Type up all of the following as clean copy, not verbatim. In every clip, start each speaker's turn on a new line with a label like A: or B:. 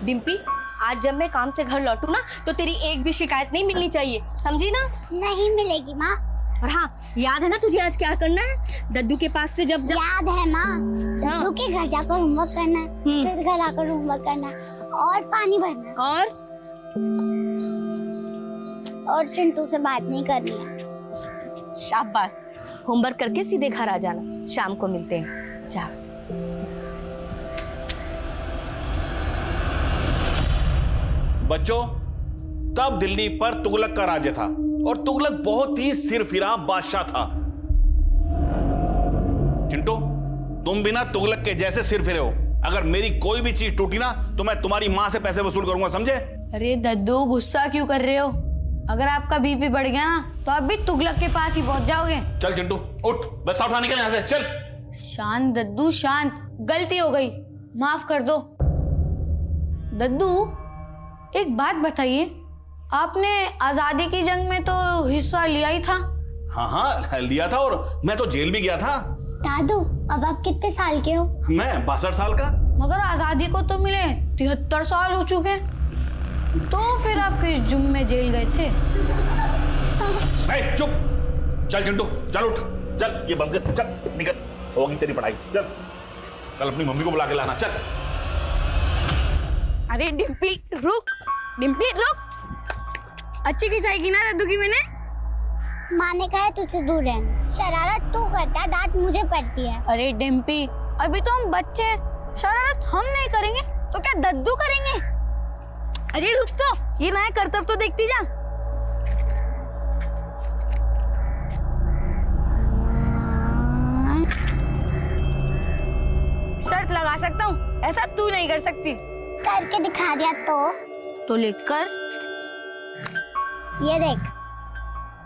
A: डिम्पी, आज जब मैं काम से घर लौटू ना तो तेरी एक भी शिकायत नहीं मिलनी चाहिए, समझी ना?
B: नहीं मिलेगी माँ।
A: और हाँ, याद है ना तुझे आज क्या करना है? दद्दू के पास से जब
B: याद है माँ, दद्दू के घर जाकर होमवर्क करना है, फिर घर आकर होमवर्क करना और पानी भरना और चिंटू से बात नहीं करनी है।
A: शाबाश, होमवर्क करके सीधे घर आ जाना, शाम को मिलते हैं। जा।
C: बच्चों, तब दिल्ली पर तुगलक का राज्य था और तुगलक बहुत ही सिरफिरा बादशाह था। चिंटू, तुम भी ना तुगलक के जैसे सिरफिरे हो। अगर मेरी कोई भी चीज टूटी ना तो मैं तुम्हारी माँ से पैसे वसूल करूंगा, समझे?
D: अरे दद्दू, गुस्सा क्यों कर रहे हो? अगर आपका बीपी बढ़ गया ना तो आप भी तुगलक के पास ही पहुंच जाओगे।
C: चल चिंटू, उठ, बस्ता उठा, निकल यहाँ से, चल।
D: शांत दद्दू, शांत। गलती हो गई, माफ कर दो। दद्दू, एक बात बताइए, आपने आजादी की जंग में तो हिस्सा लिया ही था।
C: हाँ, लिया था और मैं तो जेल भी गया था।
B: दादू, अब आप कितने साल के हो?
C: मैं 62 साल का।
D: मगर आजादी को तो मिले 73 साल हो चुके, तो फिर आप किस जुर्म में जेल गए थे?
C: चुप। चल चिंटू, चल उठ, चल ये बंद कर, चल निकल, होगी तेरी पढ़ाई। चल, कल अपनी मम्मी को बुला के लाना, चल।
D: अरे डिम्पी रुक, डिम्पी रुक। अच्छी खिंचाई की ना दद्दू की मैंने।
B: माँ ने कहा है तुझसे दूर रहना। शरारत तू करता, डांट मुझे पड़ती है।
D: अरे डिम्पी, अभी तो हम बच्चे हैं, शरारत हम नहीं करेंगे तो क्या दद्दू करेंगे? अरे रुक तो, ये नया करतब तो देखती जा। शर्त लगा सकता हूँ, ऐसा तू नहीं कर सकती।
B: करके दिखा दिया तो
D: लिख कर।
B: ये देख।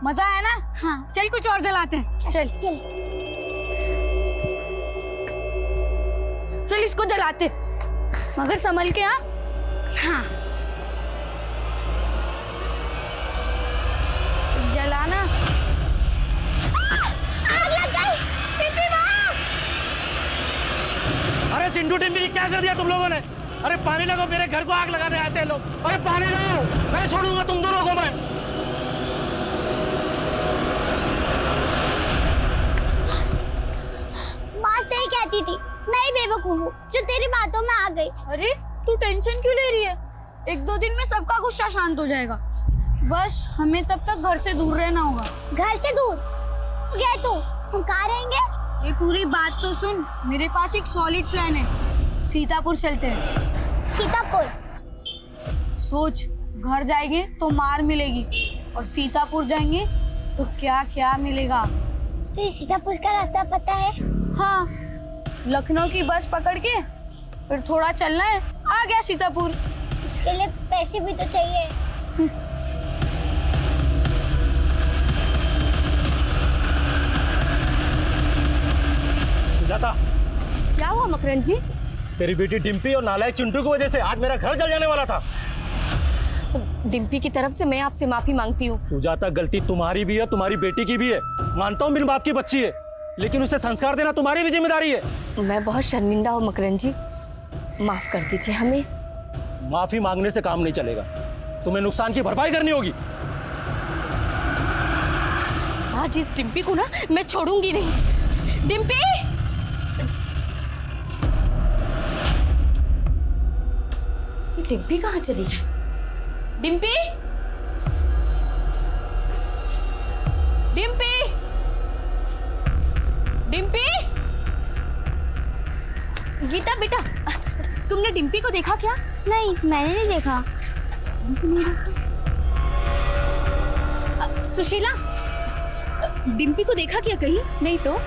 D: मजा आया ना?
B: हाँ।
D: चल कुछ और जलाते हैं। चल चल इसको जलाते, मगर संभल के। हाँ
B: हाँ।
D: जलाना।
B: आग लग गई।
D: डिम्पी भाग।
E: अरे चिंटू, डिम्पी, क्या कर दिया तुम लोगों ने? अरे पानी लगाओ, मेरे घर को आग लगाने आते हैं लोग। अरे पानी लगाओ, मैं छोड़ूंगा तुम दोनों को मैं।
B: माँ सही कहती थी, मैं ही बेवकूफ हूँ जो तेरी बातों में आ गई।
D: अरे तू टेंशन क्यों ले रही है? एक दो दिन में सबका गुस्सा शांत हो जाएगा। बस हमें तब तक घर से दूर रहना होगा।
B: घर से दूर गए तो हम कहाँ रहेंगे?
D: ये पूरी बात तो सुन, मेरे पास एक सॉलिड प्लान है। सीतापुर चलते हैं।
B: सीतापुर?
D: सोच, घर जाएंगे तो मार मिलेगी और सीतापुर जाएंगे तो क्या क्या मिलेगा।
B: तुझे सीतापुर का रास्ता पता है?
D: हाँ, लखनऊ की बस पकड़ के फिर थोड़ा चलना है, आ गया सीतापुर।
B: उसके लिए पैसे भी तो चाहिए।
E: सुजाता,
A: क्या हुआ मकरंद जी?
E: तेरी बेटी डिम्पी और नालायक चिंटू की वजह से आज मेरा घर जल जाने वाला था।
A: डिम्पी की तरफ से मैं आपसे माफी मांगती हूँ।
E: सुजाता, गलती तुम्हारी भी है, तुम्हारी बेटी की भी है। मानता हूँ बिन बाप की बच्ची है, लेकिन उसे संस्कार देना तुम्हारी भी जिम्मेदारी है।
A: मैं बहुत शर्मिंदा हूँ मकरंद जी, माफ कर दीजिए हमें।
E: माफी मांगने से काम नहीं चलेगा, तुम्हें नुकसान की भरपाई करनी होगी।
A: आज इस डिम्पी को ना मैं छोड़ूंगी नहीं। डिम्पी! ये डिम्पी कहाँ चली गई? डिम्पी! डिम्पी! डिम्पी! गीता बेटा, तुमने डिम्पी को देखा क्या?
B: नहीं, मैंने नहीं देखा।
A: सुशीला, डिम्पी को देखा क्या कहीं? नहीं तो।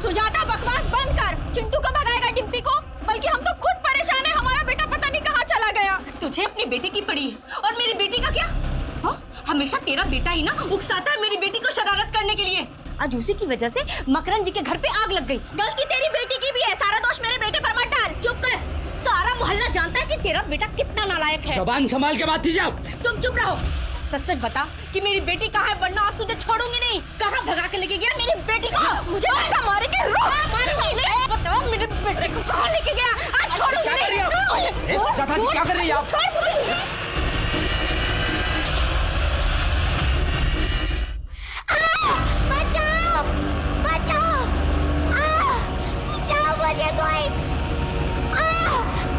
A: सुजाता, बकवास बंद कर। चिंटू को भगाएगा डिम्पी को? बल्कि हम तो खुद परेशान है, हमारा बेटा पता नहीं कहाँ चला गया। तुझे अपनी बेटी की पड़ी है और मेरी बेटी का क्या? हाँ? हमेशा तेरा बेटा ही ना उकसाता है मेरी बेटी को शरारत करने के लिए। आज उसी की वजह से मकरंद जी के घर पे आग लग गई। गलती तेरी बेटी की भी है, सारा दोष मेरे बेटे पर मत डाल। चुप कर, सारा मोहल्ला जानता है कि तेरा बेटा कितना नालायक है।
E: जबान संभाल के बात कीजिए।
A: तुम चुप रहो। सच सच बता कि मेरी बेटी कहाँ है, वरना आज तुझे छोड़ूंगी नहीं। कहाँ भगा के लेके गया मेरी बेटी को? मुझे मारेंगे। बताओ मेरे बेटे को कहाँ लेके गया। आज छोड़ूंगी
E: क्या कर रही
A: नहीं।
E: है आप? सफा जी, क्या कर रही है आप?
A: छोड़ मुझे।
B: बचाओ बचाओ बचाओ मुझे कोई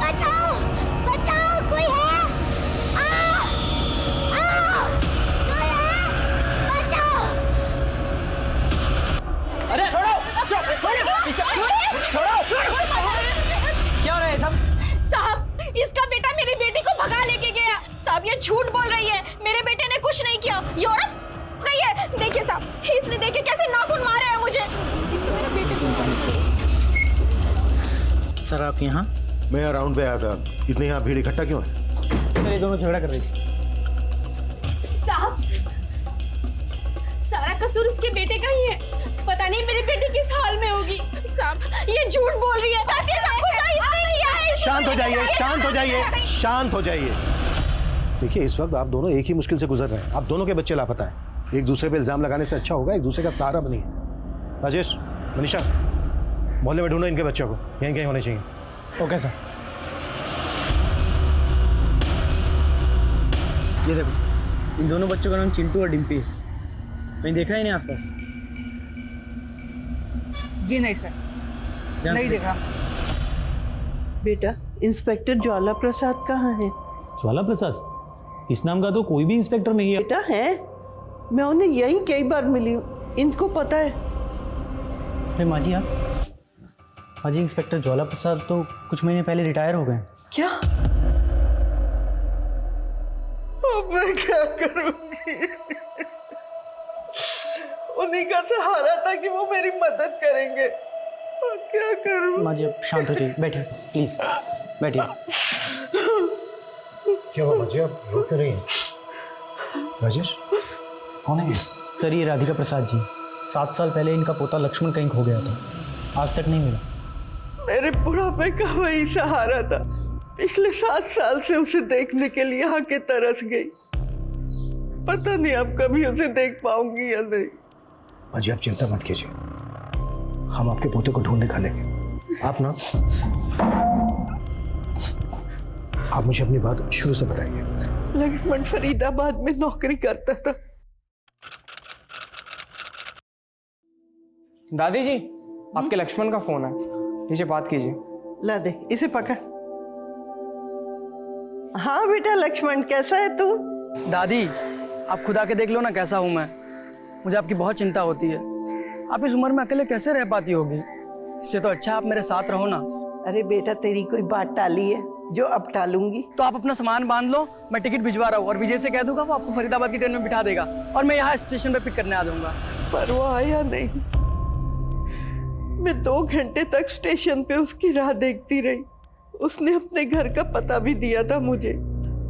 B: बचाओ बचाओ कोई है कोई है बचाओ
E: अरे छोड़ो क्या हो रहा है सब?
A: साहब, इसका बेटा मेरी बेटी को भगा लेके गया। साहब, ये झूठ बोल रही है, मेरे बेटे ने कुछ नहीं किया। ये औरत गई है। देखिए साहब, इसने देखिए कैसे नाखून मारे हैं मुझे। देखिए मेरे बेटे
E: सर आप यहाँ?
F: मैं यहाँ राउंड पे आया था। इतनी यहाँ भीड़ इकट्ठा क्यों है?
E: ये दोनों झगड़ा कर रही थी।
A: साहब, सारा कसूर इसके बेटे का ही है। पता नहीं मेरी बेटी किस हाल में होगी। साहब, ये झूठ बोल रही है।
F: शांत हो जाइए, शांत हो जाइए, शांत हो जाइए। देखिए, इस वक्त आप दोनों एक ही मुश्किल से गुजर रहे हैं। आप दोनों के बच्चे लापता हैं। एक दूसरे पे इल्जाम लगाने से अच्छा होगा एक दूसरे का सहारा बनिए। राजेश, मनीषा, मोहल्ले में ढूंढो इनके बच्चों को, यहीं कहीं होने चाहिए।
E: Okay sir. ये देखो, इन दोनों बच्चों का नाम चिंटू और डिम्पी है। मैंने देखा ही नहीं आसपास।
G: जी नहीं सर, नहीं देखा। बेटा, इंस्पेक्टर ज्वाला प्रसाद कहाँ है?
H: ज्वाला प्रसाद? इस नाम का तो कोई भी इंस्पेक्टर नहीं है।
G: बेटा है, मैं उन्हें यहीं कई बार मिली हूँ, इनको पता है।
H: अरे माँ जी, आप? माँ जी, इंस्पेक्टर ज्वाला प्रसाद तो कुछ महीने पहले रिटायर हो गए।
G: क्या? अब मैं क्या करूँगी? उन्हीं का सहारा था कि वो मेरी मदद करेंगे। क्या करूं?
H: माँ जी, आप शांत हो जाइए, बैठिए प्लीज, बैठिए।
F: क्या हुआ बच्चे, आप रो क्यों रही हैं? राजेश, कौन है ये?
H: सर, ये राधिका प्रसाद जी। 7 साल पहले इनका पोता लक्ष्मण कहीं खो गया था, आज तक नहीं मिला।
G: मेरे बुढ़ापे का वही सहारा था। पिछले 7 साल से उसे देखने के लिए आके तरस गई। पता नहीं अब कभी उसे देख पाऊंगी या नहीं।
F: अजी, आप चिंता मत कीजिए, हम आपके पोते को ढूंढ निकालेंगे। आप ना, आप मुझे अपनी बात शुरू से बताइए।
G: लक्ष्मण फरीदाबाद में नौकरी करता था।
I: दादी जी, आपके लक्ष्मण का फोन है, नीचे बात कीजिए।
G: ला दे, इसे पकड़। हाँ बेटा लक्ष्मण, कैसा है तू?
I: दादी, आप खुद आके देख लो ना कैसा हूँ मैं। मुझे आपकी बहुत चिंता होती है। आप इस उम्र में अकेले कैसे रह पाती होगी? इससे तो अच्छा आप मेरे साथ रहो ना।
G: अरे बेटा, तेरी कोई बात टाली है जो अब टालूंगी?
I: तो आप अपना सामान बांध लो, मैं टिकट भिजवा रहा हूँ और विजय से कह दूंगा, वो आपको फरीदाबाद की ट्रेन में बिठा देगा और मैं यहाँ स्टेशन पे पिक करने आ जाऊंगा।
G: पर वो आया नहीं। मैं 2 घंटे तक स्टेशन पे उसकी राह देखती रही। उसने अपने घर का पता भी दिया था मुझे,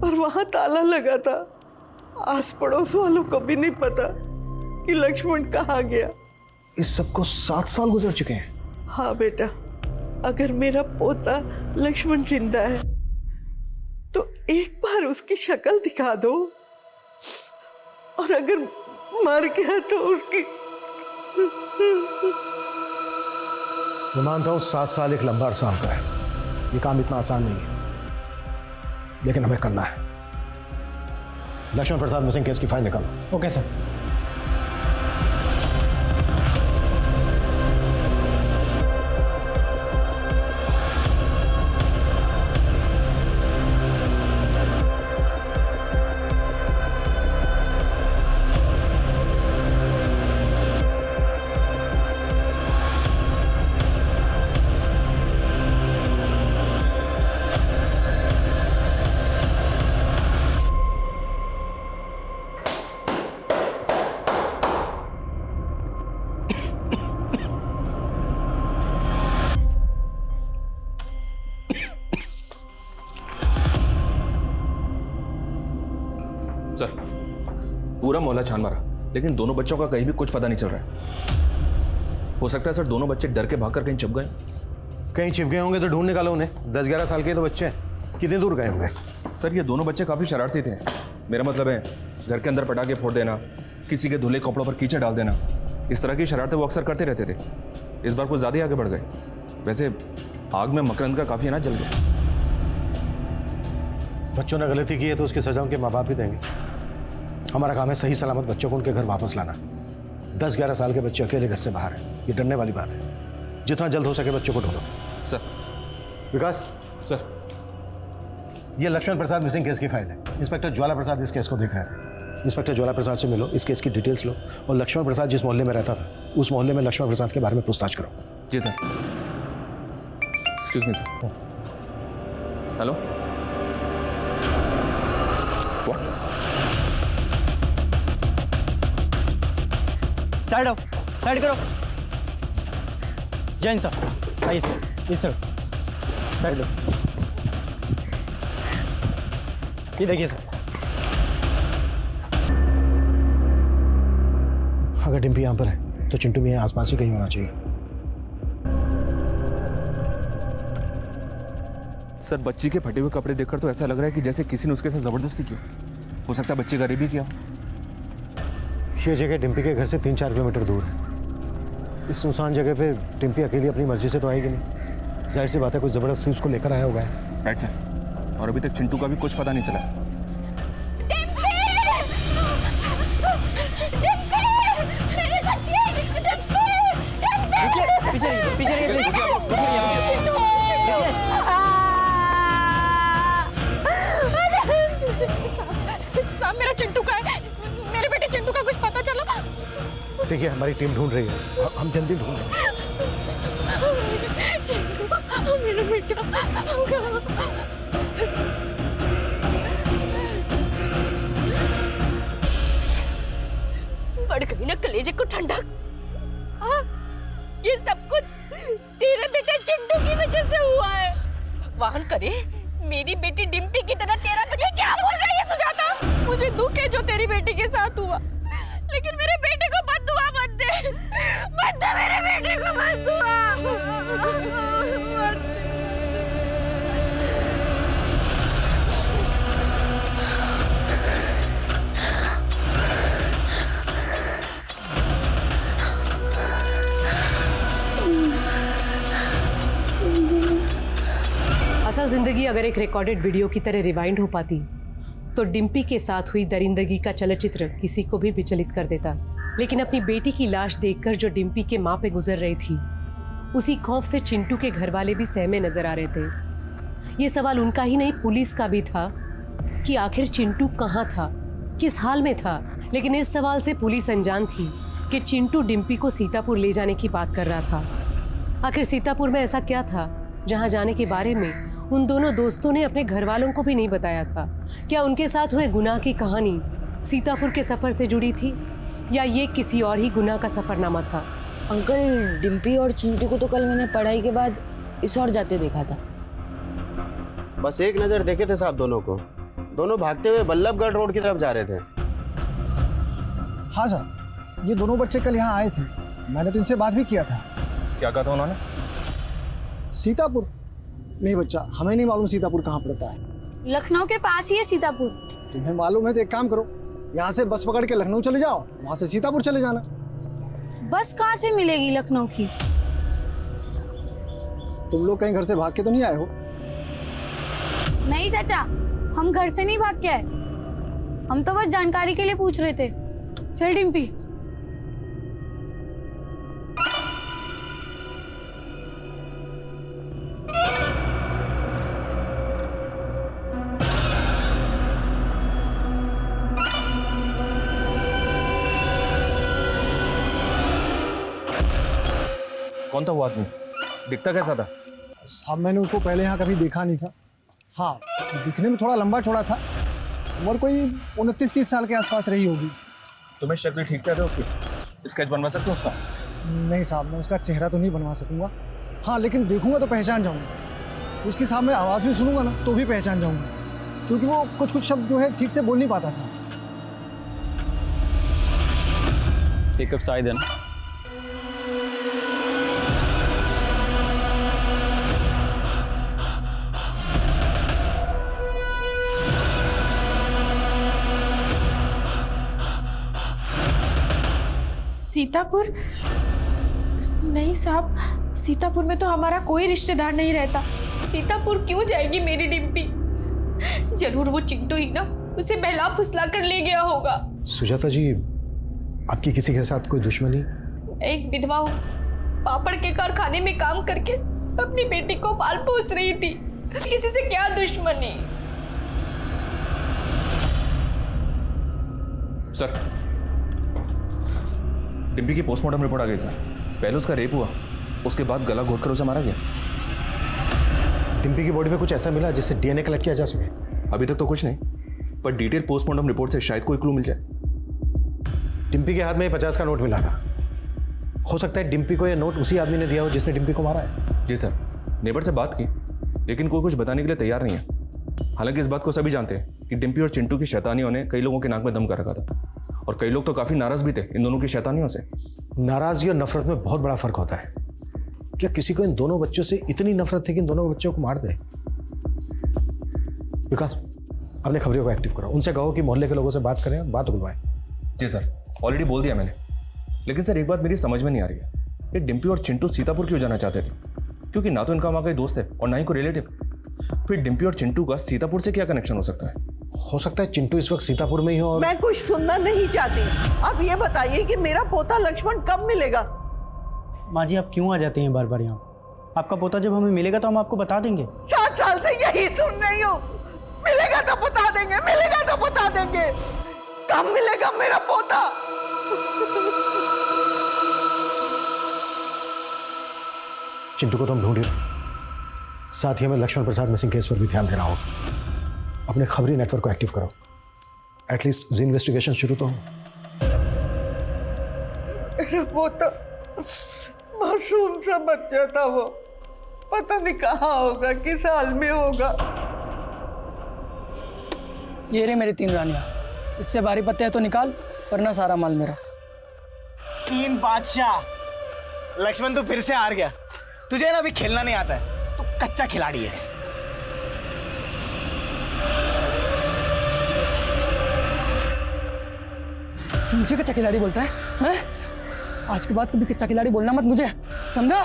G: पर वहां ताला लगा था। आस पड़ोस वालों को भी नहीं पता कि लक्ष्मण कहाँ गया।
F: इस सबको 7 साल गुजर चुके हैं।
G: हाँ बेटा, अगर मेरा पोता लक्ष्मण जिंदा है तो एक बार उसकी शक्ल दिखा दो, और अगर मर गया तो उसकी।
F: मैं मानता हूँ 7 साल एक लंबा अरसा होता है, ये काम इतना आसान नहीं है, लेकिन हमें करना है। लक्ष्मण प्रसाद मिसिंग केस की फाइल निकालो।
H: Okay sir.
J: सर, पूरा मोहल्ला छान मारा, लेकिन दोनों बच्चों का कहीं भी कुछ पता नहीं चल रहा है। हो सकता है सर दोनों बच्चे डर के भागकर कहीं छिप गए।
F: कहीं छिप गए होंगे तो ढूंढ निकालो उन्हें। 10-11 साल के तो बच्चे हैं, कितने दूर गए होंगे?
J: सर ये दोनों बच्चे काफ़ी शरारती थे। मेरा मतलब है घर के अंदर पटाखे फोड़ देना, किसी के धुले कपड़ों पर कीचड़ डाल देना, इस तरह की शरारतें वो अक्सर करते रहते थे। इस बार कुछ ज़्यादा ही आगे बढ़ गए। वैसे आग में मकरंद का काफी अनाज जल गया।
F: बच्चों ने गलती की है तो उसकी सजा उनके माँ बाप भी देंगे। हमारा काम है सही सलामत बच्चों को उनके घर वापस लाना। 10-11 साल के बच्चे अकेले घर से बाहर हैं, ये डरने वाली बात है। जितना जल्द हो सके बच्चों को ढूंढो।
J: सर।
F: विकास
J: सर।
F: ये लक्ष्मण प्रसाद मिसिंग केस की फाइल है। इंस्पेक्टर ज्वाला प्रसाद इस केस को देख रहे हैं। इंस्पेक्टर ज्वाला प्रसाद से मिलो, इस केस की डिटेल्स लो और लक्ष्मण प्रसाद जिस मोहल्ले में रहता था उस मोहल्ले में लक्ष्मण प्रसाद के बारे में पूछताछ करो।
J: जी sir. Excuse me sir. Hello.
H: Side आओ, साइड करो। जैन सर, आइए सर, इस सर, साइड लो। ये देखिए सर।
F: अगर डिम्पी यहाँ पर है तो चिंटू भी यहाँ आसपास ही कहीं होना चाहिए।
J: सर, बच्ची के फटे हुए कपड़े देखकर तो ऐसा लग रहा है कि जैसे किसी ने उसके साथ जबरदस्ती की हो सकता है बच्ची का रेप भी किया।
F: ये जगह डिम्पी के घर से 3-4 किलोमीटर दूर है। इस सुनसान जगह पे डिम्पी अकेली अपनी मर्जी से तो आएगी नहीं। जाहिर सी बात है कुछ जबरदस्ती उसको लेकर आया होगा।
J: Right sir. और अभी तक चिंटू का भी कुछ पता नहीं चला।
A: मेरा चिंटू का है। मेरे बेटे चिंटू का कुछ पता चला?
F: देखिए हमारी टीम ढूंढ रही है, हम जल्दी ढूंढ रहे हैं।
A: चिंटू, मेरा बेटा बढ़ गई ना कलेजे को ठंडक। ये सब कुछ तेरे बेटे चिंटू की वजह से हुआ है। भगवान करे मेरी बेटी डिम्पी की तरह तेरा बेटा। क्या बोल रही है सुजाता? मुझे दुख है जो तेरी बेटी के साथ हुआ, लेकिन मेरे बेटे को बद्दुआ मत दे। मत दे मेरे बेटे को बद्दुआ।
K: असल जिंदगी अगर एक रिकॉर्डेड वीडियो की तरह रिवाइंड हो पाती तो डिम्पी के साथ हुई दरिंदगी का चलचित्र किसी को भी विचलित कर देता। लेकिन अपनी बेटी की लाश देखकर जो डिम्पी के माँ पे गुजर रही थी, उसी खौफ से चिंटू के घर वाले भी सहमे नजर आ रहे थे। ये सवाल उनका ही नहीं पुलिस का भी था कि आखिर चिंटू कहाँ था, किस हाल में था। लेकिन इस सवाल से पुलिस अनजान थी कि चिंटू डिम्पी को सीतापुर ले जाने की बात कर रहा था। आखिर सीतापुर में ऐसा क्या था जहाँ जाने के बारे में उन दोनों दोस्तों ने अपने घर वालों को भी नहीं बताया था? क्या उनके साथ हुए गुनाह की कहानी सीतापुर के सफर से जुड़ी थी या ये किसी और ही गुनाह का सफरनामा था?
L: अंकल, डिम्पी और चिंटू को तो कल मैंने पढ़ाई के बाद इस ओर जाते देखा था।
M: बस एक नजर देखे थे साहब दोनों को। दोनों भागते हुए बल्लभगढ़ रोड की तरफ जा रहे थे।
N: हाँ सर, ये दोनों बच्चे कल यहाँ आए थे। मैंने तो इनसे बात भी किया था।
J: क्या कहा था उन्होंने?
N: सीतापुर? नहीं बच्चा, हमें नहीं मालूम सीतापुर कहाँ पड़ता है।
D: लखनऊ के पास ही है सीतापुर।
N: तुम्हें मालूम है तो एक काम करो, यहाँ से बस पकड़ के लखनऊ चले जाओ, वहां से सीतापुर चले जाना।
D: बस कहाँ से मिलेगी लखनऊ की?
N: तुम लोग कहीं घर से भाग के तो नहीं आए हो?
D: नहीं चाचा, हम घर से नहीं भाग के आए। हम तो बस जानकारी के लिए पूछ रहे थे। चल डिम्पी।
J: कौन था वो आदमी? दिखता कैसा था?
N: साहब मैंने उसको पहले यहाँ कभी देखा नहीं था। हाँ, दिखने में थोड़ा लंबा चौड़ा था। उम्र कोई 29-30 साल के आसपास रही होगी।
J: तुम्हें शक्ल ठीक से आता है उसकी? स्केच बनवा सकते हो उसका?
N: नहीं साहब, मैं उसका चेहरा तो नहीं बनवा सकूंगा। हाँ, लेकिन देखूंगा तो पहचान जाऊंगा। उसकी साहब मैं आवाज़ भी सुनूंगा ना तो भी पहचान जाऊंगा, क्योंकि वो कुछ कुछ शब्द जो है ठीक से बोल नहीं पाता था।
J: पिकअप शायद है ना?
A: सीतापुर? नहीं साहब, सीतापुर में तो हमारा कोई रिश्तेदार नहीं रहता। सीतापुर क्यों जाएगी मेरी डिम्पी? जरूर वो चिंटू ही ना उसे बहला फुसला कर ले गया होगा।
F: सुजाता जी, आपकी किसी के साथ कोई दुश्मनी?
A: एक विधवा हूँ, पापड़ के कारखाने में काम करके अपनी बेटी को पाल पोस रही थी। किसी से क्या दुश्मनी?
J: सर, डिम्पी की पोस्टमार्टम रिपोर्ट आ गई सर। पहले उसका रेप हुआ, उसके बाद गला घोटकर उसे मारा गया।
F: डिम्पी की बॉडी में कुछ ऐसा मिला जिससे डीएनए कलेक्ट किया जा सके?
J: अभी तक तो कुछ नहीं, पर डिटेल पोस्टमार्टम रिपोर्ट से शायद कोई क्लू मिल जाए।
F: डिम्पी के हाथ में 50 का नोट मिला था। हो सकता है डिम्पी को यह नोट उसी आदमी ने दिया हो जिसने डिम्पी को मारा है।
J: जी सर, नेबर से बात की, लेकिन कोई कुछ बताने के लिए तैयार नहीं है। हालांकि इस बात को सभी जानते हैं कि डिम्पी और चिंटू की शैतानियों ने कई लोगों के नाक में दम कर रखा था, और कई लोग तो काफी नाराज भी थे इन दोनों की शैतानियों से।
F: नाराजगी और नफरत में बहुत बड़ा फर्क होता है। क्या किसी को इन दोनों बच्चों से इतनी नफरत थी कि इन दोनों बच्चों को मार दे? विकास, अपने खबरियों को एक्टिव करो, उनसे कहो कि मोहल्ले के लोगों से बात करें, बात उगलवाएं।
J: जी सर, ऑलरेडी बोल दिया मैंने। लेकिन सर, एक बात मेरी समझ में नहीं आ रही है, ये डिम्पी और चिंटू सीतापुर क्यों जाना चाहते थे? क्योंकि ना तो इनका वहाँ कोई दोस्त है और ना ही कोई रिलेटिव। फिर डिम्पी और चिंटू का सीतापुर से क्या कनेक्शन हो सकता है?
F: हो सकता है चिंटू इस वक्त सीतापुर में ही हो।
G: मैं कुछ सुनना नहीं चाहती। अब ये बताइए कि मेरा पोता लक्ष्मण कब मिलेगा?
H: माँ जी, आप क्यों आ जाते हैं बार बार यहाँ? आपका पोता जब हमें मिलेगा तो हम आपको बता देंगे।
G: 7 साल से यही सुन रही हूँ, मिलेगा तो बता देंगे, मिलेगा तो बता देंगे। कब मिलेगा मेरा पोता?
F: चिंटू को तो हम ढूंढ ही रहे, साथ ही हमें लक्ष्मण प्रसाद मिसिंग केस पर भी ध्यान देना होगा। अपने खबरी नेटवर्क को एक्टिव करो, एटलीस्ट इन्वेस्टिगेशन शुरू तो हो।
G: मेरा पोता मासूम सा बच्चा था, वो पता नहीं कहाँ होगा, किस हाल में होगा।
I: ये रे मेरी 3 रानियां, इससे भारी पत्ते है तो निकाल, वरना सारा माल मेरा।
E: 3 बादशाह। लक्ष्मण तू फिर से हार गया। तुझे ना अभी खेलना नहीं आता है, तू कच्चा खिलाड़ी है।
I: मुझे कच्चा खिलाड़ी बोलता है, हैं? आज के बाद कभी कच्चा खिलाड़ी बोलना मत मुझे, समझा?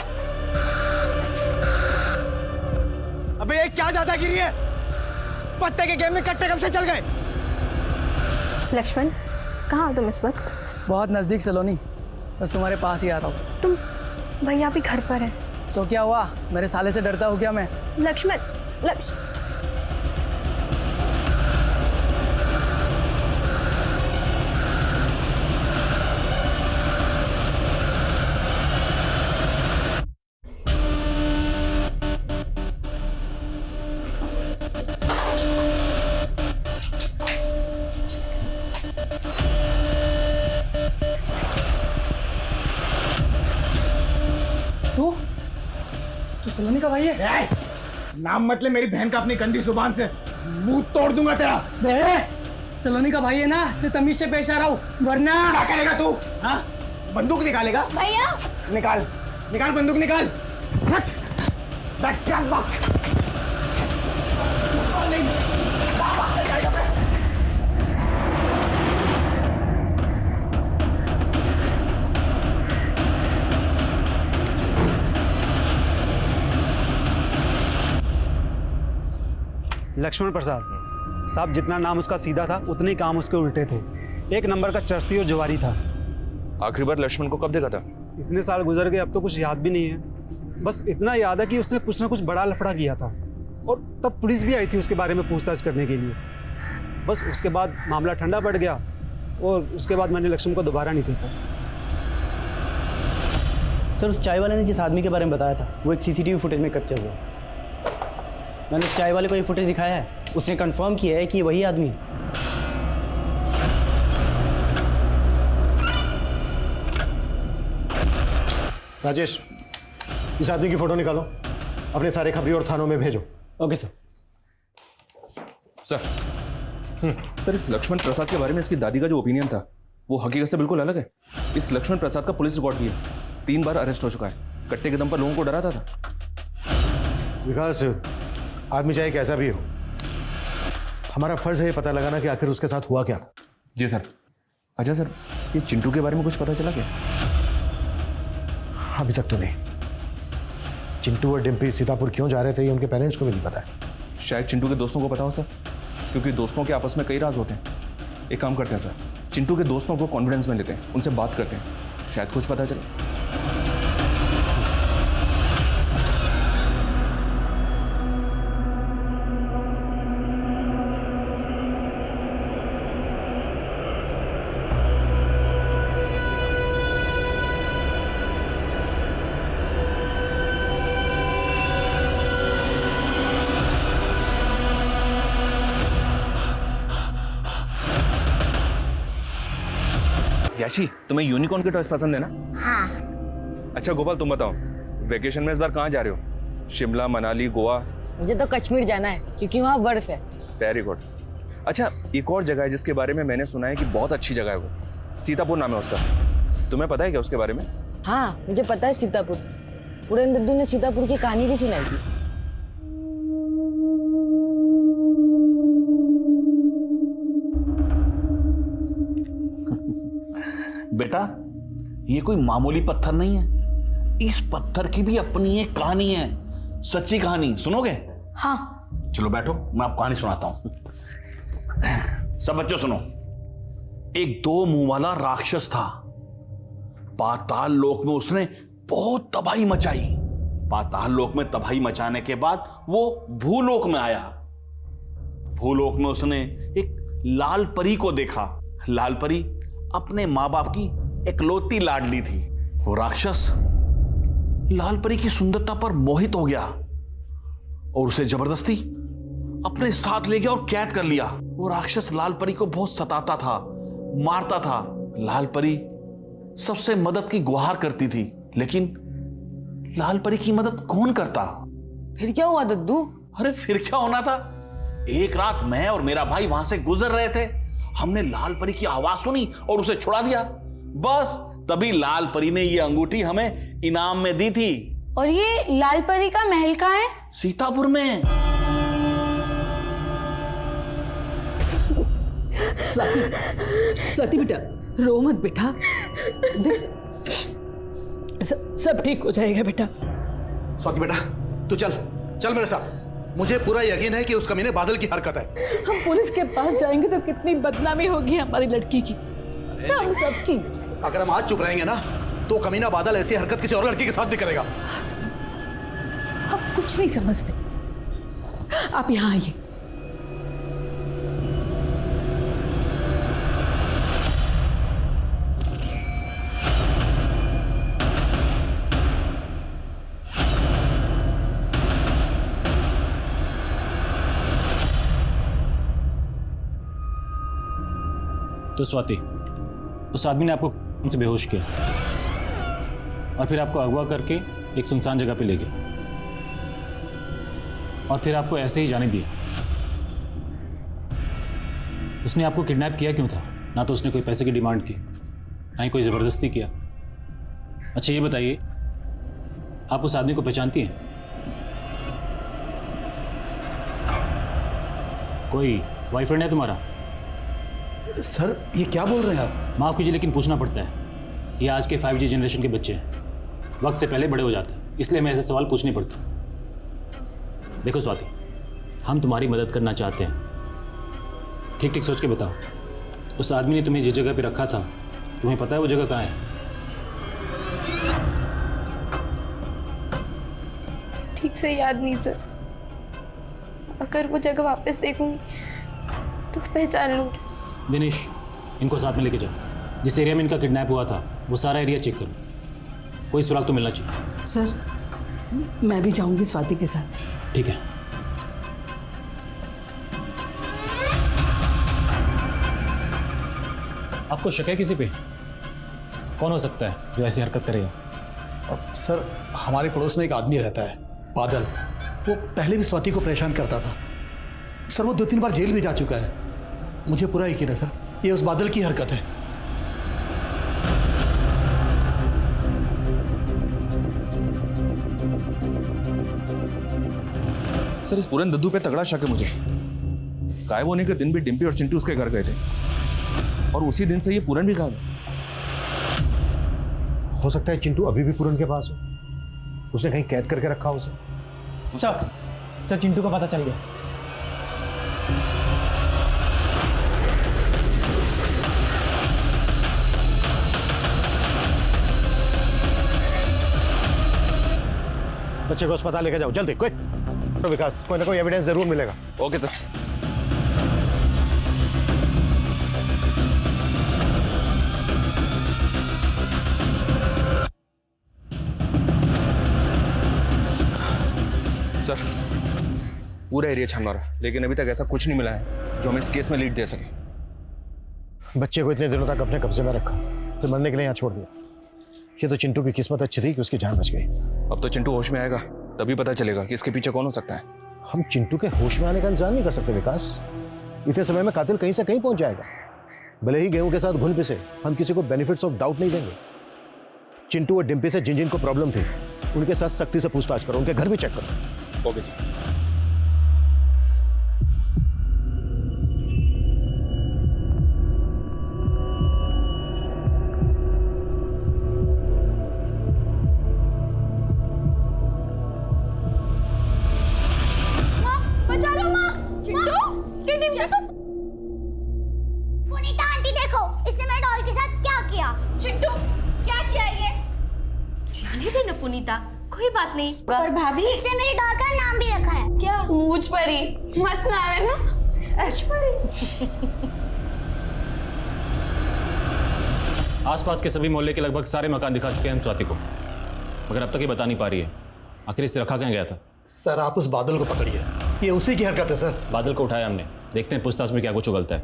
E: अबे ये क्या दादागिरी है? पत्ते के गेम में कट्टे कब से चल गए?
A: लक्ष्मण, कहाँ हो तुम इस वक्त?
I: बहुत नजदीक सलोनी, बस तुम्हारे पास ही आ रहा हूँ।
A: तुम भैया भी घर पर है
I: तो क्या हुआ? मेरे साले से डरता हूँ क्या मैं?
A: लक्ष्मण,
I: तू सलोनी का भाई है?
E: नाम मत ले मेरी बहन का अपनी गंदी जुबान से, मुंह तोड़ दूंगा तेरा।
I: सलोनी का भाई है ना, तो तमीज से पेश आ रहा हूँ, वरना
E: क्या करेगा तू? हाँ, बंदूक निकालेगा?
A: भैया
E: निकाल, निकाल बंदूक निकाल।
O: लक्ष्मण प्रसाद साहब, जितना नाम उसका सीधा था उतने ही काम उसके उल्टे थे। एक नंबर का चरसी और जुआरी था।
J: आखिरी बार लक्ष्मण को कब देखा था?
O: इतने साल गुजर गए, अब तो कुछ याद भी नहीं है। बस इतना याद है कि उसने कुछ ना कुछ बड़ा लफड़ा किया था, और तब पुलिस भी आई थी उसके बारे में पूछताछ करने के लिए। बस उसके बाद मामला ठंडा पड़ गया, और उसके बाद मैंने लक्ष्मण को दोबारा नहीं देखा।
H: सर, उस चाय वाले ने जिस आदमी के बारे में बताया था वो एक सीसीटीवी फुटेज में कैप्चर हुआ। मैंने उस चाय वाले को ये फुटेज दिखाया है, उसने कंफर्म किया है कि ये वही आदमी है।
F: राजेश, इस आदमी की फोटो निकालो, अपने सारे खबरी और थानों में भेजो।
H: Okay sir.
J: सर, इस लक्ष्मण प्रसाद के बारे में इसकी दादी का जो ओपिनियन था वो हकीकत से बिल्कुल अलग है। इस लक्ष्मण प्रसाद का पुलिस रिकॉर्ड भी है, 3 बार अरेस्ट हो चुका है, कट्टे के दम पर लोगों को डराता था।
F: विकास, आदमी चाहे कैसा भी हो, हमारा फर्ज है ये पता लगाना कि आखिर उसके साथ हुआ क्या था।
J: जी सर। अच्छा सर, ये चिंटू के बारे में कुछ पता चला क्या?
F: अभी तक तो नहीं, चिंटू और डिम्पी सीतापुर क्यों जा रहे थे ये उनके पेरेंट्स को भी नहीं पता है।
J: शायद चिंटू के दोस्तों को पता हो सर, क्योंकि दोस्तों के आपस में कई राज होते हैं। एक काम करते हैं सर, चिंटू के दोस्तों को कॉन्फिडेंस में लेते हैं, उनसे बात करते हैं, शायद कुछ पता चले। याशी, तुम्हें यूनिकॉर्न के टॉयज पसंद है ना?
B: हाँ।
J: अच्छा गोपाल, तुम बताओ वेकेशन में इस बार कहाँ जा रहे हो? शिमला, मनाली, गोवा?
L: मुझे तो कश्मीर जाना है क्योंकि वहाँ बर्फ है।
J: Very good. अच्छा, एक और जगह है जिसके बारे में मैंने सुना है कि बहुत अच्छी जगह है, वो सीतापुर नाम है उसका। तुम्हें पता है क्या उसके बारे में?
L: हाँ, मुझे पता है सीतापुर। पुरन दद्दू ने सीतापुर की कहानी भी सुनाई थी।
C: बेटा, ये कोई मामूली पत्थर नहीं है, इस पत्थर की भी अपनी एक कहानी है, सच्ची कहानी। सुनोगे?
D: हाँ।
C: चलो बैठो, मैं आपको कहानी सुनाता हूं। सब बच्चों सुनो। एक दो मुंह वाला राक्षस था। पाताल लोक में उसने बहुत तबाही मचाई। पाताल लोक में तबाही मचाने के बाद वो भूलोक में आया। भूलोक में उसने एक लाल परी को देखा। लाल परी अपने माँ बाप की इकलौती लाडली थी। वो राक्षस लाल परी की सुंदरता पर मोहित हो गया और उसे जबरदस्ती अपने साथ ले गया और कैद कर लिया। वो राक्षस लाल परी को बहुत सताता था, मारता था। लाल परी सबसे मदद की गुहार करती थी, लेकिन लाल परी की मदद कौन करता?
L: फिर क्या हुआ दद्दू?
C: अरे फिर क्या होना था? एक रात मैं और मेरा भाई वहां से गुजर रहे थे। हमने लाल परी की आवाज सुनी और उसे छुड़ा दिया। बस तभी लाल परी ने ये अंगूठी हमें इनाम में दी थी।
D: और ये लाल परी का महल कहाँ है?
C: सीतापुर में।
K: स्वाति बेटा, रो मत बेटा, सब ठीक हो जाएगा बेटा।
F: स्वाति बेटा, तू चल मेरे साथ। मुझे पूरा यकीन है कि उस कमीने बादल की हरकत है।
K: हम पुलिस के पास जाएंगे तो कितनी बदनामी होगी हमारी लड़की की, हम सबकी।
F: अगर हम आज चुप रहेंगे ना तो कमीना बादल ऐसी हरकत किसी और लड़की के साथ भी करेगा।
K: हम कुछ नहीं समझते, आप यहाँ आइए।
P: तो स्वाति, उस आदमी ने आपको से बेहोश किया और फिर आपको अगवा करके एक सुनसान जगह पे ले गया और फिर आपको ऐसे ही जाने दिया। उसने आपको किडनैप किया क्यों था? ना तो उसने कोई पैसे की डिमांड की, ना ही कोई ज़बरदस्ती किया। अच्छा ये बताइए, आप उस आदमी को पहचानती हैं? कोई बॉयफ्रेंड है तुम्हारा?
F: सर ये क्या बोल रहे हैं आप?
P: माफ़ कीजिए लेकिन पूछना पड़ता है। ये आज के 5G जनरेशन के बच्चे हैं, वक्त से पहले बड़े हो जाते हैं, इसलिए हमें ऐसे सवाल पूछने पड़ते हैं। देखो स्वाति, हम तुम्हारी मदद करना चाहते हैं, ठीक ठीक सोच के बताओ। उस आदमी ने तुम्हें जिस जगह पे रखा था, तुम्हें पता है वो जगह कहाँ है?
A: ठीक से याद नहीं सर, अगर वो जगह वापस देखूंगी तो पहचान लूंगी।
P: दिनेश, इनको साथ में लेके जाओ। जिस एरिया में इनका किडनैप हुआ था वो सारा एरिया चेक करो, कोई सुराग तो मिलना चाहिए।
K: सर मैं भी जाऊंगी स्वाति के साथ।
P: ठीक है। आपको शक है किसी पे? कौन हो सकता है जो ऐसी हरकत करेगा?
F: सर हमारे पड़ोस में एक आदमी रहता है, बादल। वो पहले भी स्वाति को परेशान करता था। सर वो 2-3 बार जेल भी जा चुका है। मुझे पूरा यकीन है सर, ये उस बादल की हरकत है।
J: सर इस पूरन दद्दू पे तगड़ा शक है मुझे। गायब होने के दिन भी डिम्पी और चिंटू उसके घर गए थे और उसी दिन से ये पूरन भी गायब है।
F: हो सकता है चिंटू अभी भी पूरन के पास हो। उसने कहीं कैद करके रखा हो उसे।
H: सर चिंटू का पता चल गया।
F: बच्चे को अस्पताल लेके जाओ जल्दी, क्विक। तो विकास, कोई ना कोई एविडेंस जरूर मिलेगा।
J: Okay sir. सर पूरा एरिया छान मारा, लेकिन अभी तक ऐसा कुछ नहीं मिला है जो हमें इस केस में लीड दे सके।
F: बच्चे को इतने दिनों तक अपने कब्जे में रखा, फिर मरने के लिए यहाँ छोड़ दिया। ये तो चिंटू की किस्मत अच्छी थी कि उसकी जान बच गई।
J: अब तो चिंटू होश में आएगा, तभी पता चलेगा कि इसके पीछे कौन हो सकता है।
F: हम चिंटू के होश में आने का इंतजार नहीं कर सकते विकास। इतने समय में कातिल कहीं से कहीं पहुंच जाएगा। भले ही गेहूं के साथ घुन पिसे, हम किसी को बेनिफिट्स ऑफ डाउट नहीं देंगे। चिंटू और डिम्पी से जिन जिन को प्रॉब्लम थी, उनके साथ सख्ती से पूछताछ करो, उनके घर भी चेक करो।
J: Okay sir.
B: बचा लो माँ। चिंटू, पुनीता आंटी देखो, इसने मेरे डॉल के साथ क्या किया।
A: चिंटू, क्या किया ये? जाने दे ना पुनीता, कोई बात नहीं।
B: पर भाभी, इसने मेरी डॉल का नाम भी रखा है।
A: क्या?
D: मूंछ परी, मस्त नाम है ना।
A: मूंछ परी।
P: आसपास के सभी मोहल्ले के लगभग सारे मकान दिखा चुके हैं हम स्वाति को, मगर अब तक ये बता नहीं पा रही है आखिर इसे रखा कहाँ गया था।
F: सर आप उस बादल को पकड़िए, ये उसी की हरकत है सर।
P: बादल को उठाया हमने, देखते हैं पूछताछ में क्या कुछ उगलता है।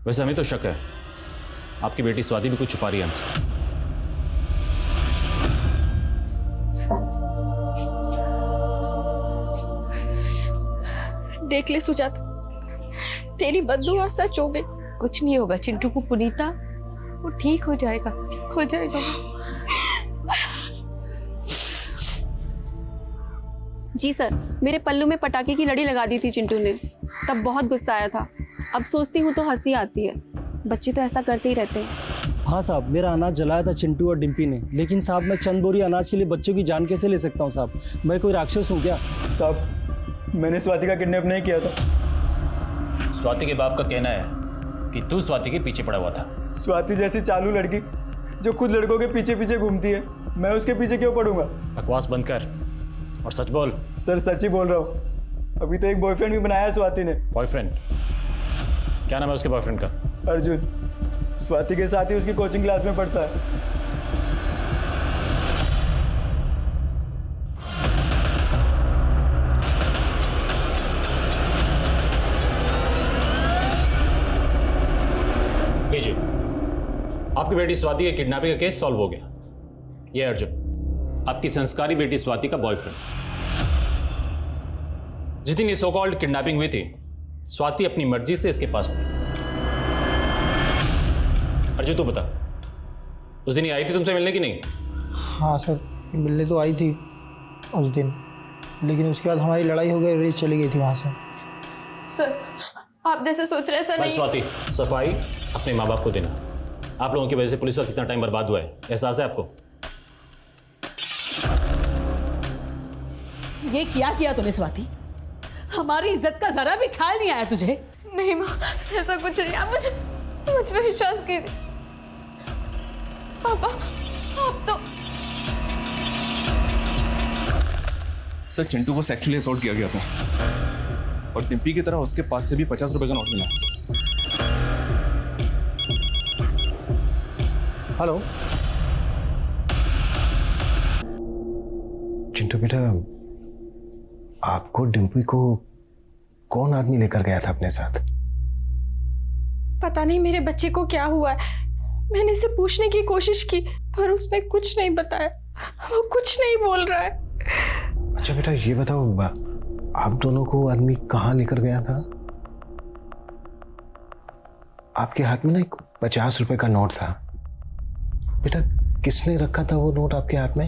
P: वैसे हमें तो शक है आपकी बेटी स्वाति भी कुछ छुपा रही है हमसे।
A: देख ले सुजाता, तेरी बद्दुआ सच हो गई। कुछ नहीं होगा चिंटू को पुनीता, वो ठीक हो जाएगा, ठीक हो जाएगा।
Q: जी सर, मेरे पल्लू में पटाखे की लड़ी लगा दी थी चिंटू ने, तब बहुत गुस्सा आया था। अब सोचती हूँ तो हंसी आती है, बच्चे तो ऐसा करते ही रहते हैं।
I: हाँ साहब, मेरा अनाज जलाया था चिंटू और डिम्पी ने, लेकिन साहब मैं चंद बोरी अनाज के लिए बच्चों की जान कैसे ले सकता हूँ साहब? मैं कोई राक्षस हूँ क्या?
O: साहब मैंने स्वाति का किडनैप नहीं किया था।
P: स्वाति के बाप का कहना है कि तू स्वाति के पीछे पड़ा हुआ था।
O: स्वाति जैसी चालू लड़की जो खुद लड़कों के पीछे पीछे घूमती है, मैं उसके पीछे क्यों पड़ूंगा?
P: बकवास बंद कर और सच बोल।
O: सर सच ही बोल रहा हूँ, अभी तो एक बॉयफ्रेंड भी बनाया है स्वाति ने।
P: बॉयफ्रेंड? क्या नाम है उसके बॉयफ्रेंड का?
O: अर्जुन, स्वाति के साथ ही उसकी कोचिंग क्लास में पढ़ता है।
P: लीजिए, आपकी बेटी स्वाति के किडनैपिंग का केस सॉल्व हो गया। ये अर्जुन, आपकी संस्कारी बेटी स्वाति का बॉयफ्रेंड। जिस दिन ये सो कॉल्ड किडनैपिंग हुई थी, स्वाति अपनी मर्जी से इसके पास थी। अर्जुन तू बता, उस दिन ये आई थी तुमसे मिलने की नहीं?
R: हाँ सर, ये मिलने तो आई थी उस दिन, लेकिन उसके बाद हमारी लड़ाई हो गई, चली गई थी वहाँ से।
Q: सर आप जैसे सोच रहे हैं सर नहीं।
P: स्वाति, सफाई अपने माँ बाप को देना। आप लोगों की वजह से पुलिस का कितना टाइम बर्बाद हुआ है, एहसास है आपको?
S: ये किया तूने स्वाति? हमारी इज्जत का जरा भी ख्याल नहीं आया तुझे?
Q: नहीं माँ, ऐसा कुछ नहीं। आप मुझ पे विश्वास कीजिए। पापा आप तो।
J: सर चिंटू को सेक्सुअली असॉल्ट किया गया था और डिम्पी की तरह उसके पास से भी 50 रुपए का नोट मिला।
F: हेलो चिंटू बेटा, आपको डिम्पी को कौन आदमी लेकर गया था अपने साथ?
A: पता नहीं मेरे बच्चे को क्या हुआ है। मैंने इसे पूछने की कोशिश की पर उसने कुछ नहीं बताया, वो कुछ नहीं बोल रहा है।
F: अच्छा बेटा ये बताओ, आप दोनों को आदमी कहाँ लेकर गया था? आपके हाथ में ना एक 50 रुपए का नोट था। बेटा किसने रखा था वो नोट आपके हाथ में?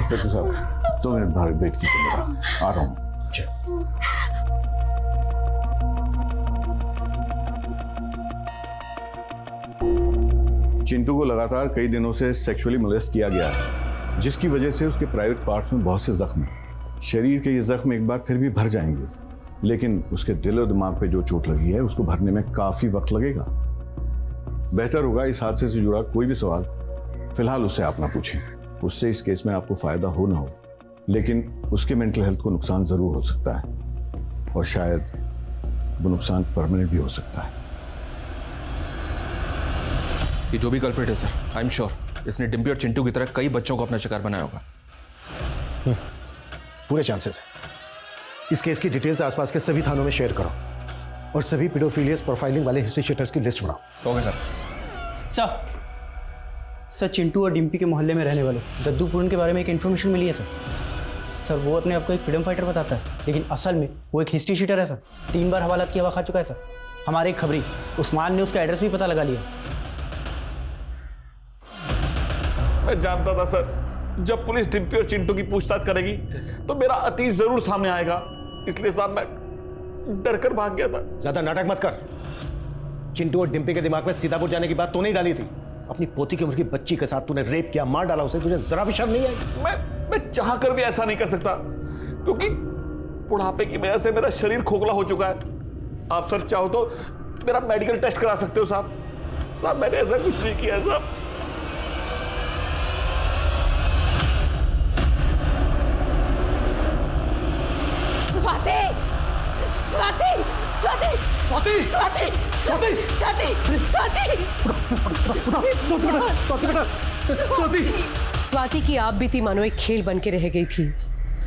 C: डॉक्टर साहब 2 मिनट बाहर वेट कीजिए, आ रहा हूँ।
T: चिंटू को लगातार कई दिनों से सेक्सुअली मोलेस्ट किया गया है, जिसकी वजह से उसके प्राइवेट पार्ट्स में बहुत से जख्म हैं। शरीर के ये जख्म एक बार फिर भी भर जाएंगे, लेकिन उसके दिल और दिमाग पे जो चोट लगी है उसको भरने में काफी वक्त लगेगा। बेहतर होगा इस हादसे से जुड़ा कोई भी सवाल फिलहाल उससे आप ना पूछें। उससे इस केस में आपको फायदा हो ना हो, लेकिन उसके मेंटल हेल्थ को नुकसान जरूर हो सकता है और शायद वो नुकसान परमानेंट भी हो सकता है।
J: ये जो भी कल्प्रिट है सर, आई एम श्योर इसने डिम्पी और चिंटू की तरह कई बच्चों को अपना शिकार बनाया होगा।
F: पूरे चांसेस है। इस केस की डिटेल्स आसपास के सभी थानों में शेयर करो और सभी पेडोफिलियस प्रोफाइलिंग वाले हिस्ट्री शीटर्स की लिस्ट बनाओ।
J: Okay sir.
H: सर चिंटू और डिम्पी के मोहल्ले में रहने वाले दद्दू पूरन के बारे में एक इन्फॉर्मेशन मिली है सर। सर वो अपने आप को एक फ्रीडम फाइटर बताता है, लेकिन असल में वो एक हिस्ट्री शीटर है सर। 3 बार हवालात की हवा खा चुका है सर। हमारे एक खबरी उस्मान ने उसका एड्रेस भी पता लगा लिया।
C: मैं जानता था सर, जब पुलिस डिम्पी और चिंटू की पूछताछ करेगी तो मेरा अतीत जरूर सामने आएगा, इसलिए साहब मैं डर कर भाग गया था।
F: ज्यादा नाटक मत कर। चिंटू और डिम्पी के दिमाग में सीतापुर जाने की बात तूने ही डाली थी। अपनी पोती की उम्र की बच्ची के साथ तूने रेप किया, मार डाला उसे, तुझे जरा भी शर्म नहीं आई?
C: मैं चाह कर भी ऐसा नहीं कर सकता, क्योंकि बुढ़ापे की वजह से मेरा शरीर खोखला हो चुका है। आप सर चाहो तो मेरा मेडिकल टेस्ट करा सकते हो साहब। साहब मैंने ऐसा कुछ नहीं किया साहब।
A: स्वाति स्वाति स्वाति स्वाति स्वाति स्वाति
K: स्वाति की आप बीती मानो एक खेल बन के रह गई थी।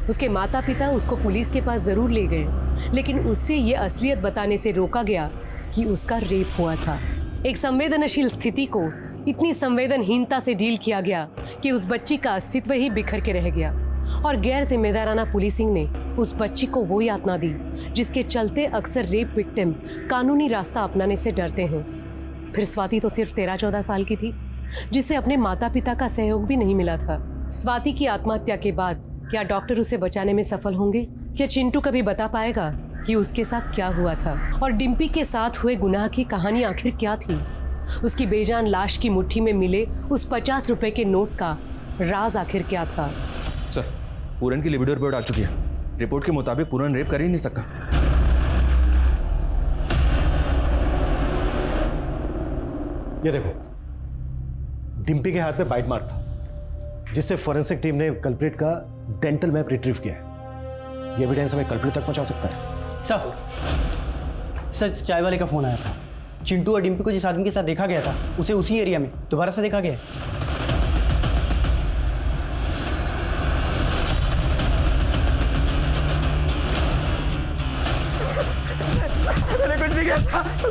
K: उसके माता पिता उसको पुलिस के पास जरूर ले गए, लेकिन उससे ये असलियत बताने से रोका गया कि उसका रेप हुआ था। एक संवेदनशील स्थिति को इतनी संवेदनहीनता से डील किया गया कि उस बच्ची का अस्तित्व ही बिखर के रह गया और गैर जिम्मेदाराना पुलिसिंग ने उस बच्ची को वो यातना दी जिसके चलते अक्सर रेप विक्टिम कानूनी रास्ता अपनाने से डरते हैं। फिर स्वाति तो सिर्फ 13-14 साल की थी, जिसे अपने माता पिता का सहयोग भी नहीं मिला था। स्वाति की आत्महत्या के बाद क्या डॉक्टर उसे बचाने में सफल होंगे? क्या चिंटू कभी बता पाएगा कि उसके साथ क्या हुआ था? और डिम्पी के साथ हुए गुनाह की कहानी आखिर क्या थी? उसकी बेजान लाश की मुट्ठी में मिले उस 50 रुपए के नोट का राज आखिर क्या था?
J: सर पूरन की लिबिडो रिपोर्ट आ चुकी है। रिपोर्ट के मुताबिक पूरन रेप कर ही नहीं सकता।
F: ये देखो, डिम्पी के हाथ में बाइट मार्क था, जिससे फॉरेंसिक टीम ने कल्प्रिट का डेंटल मैप रिट्रीव किया है। ये एविडेंस हमें कल्प्रिट तक पहुंचा सकता है।
H: सर चाय वाले का फोन आया था। चिंटू और डिम्पी को जिस आदमी के साथ देखा गया था उसे उसी एरिया में दोबारा से देखा गया है।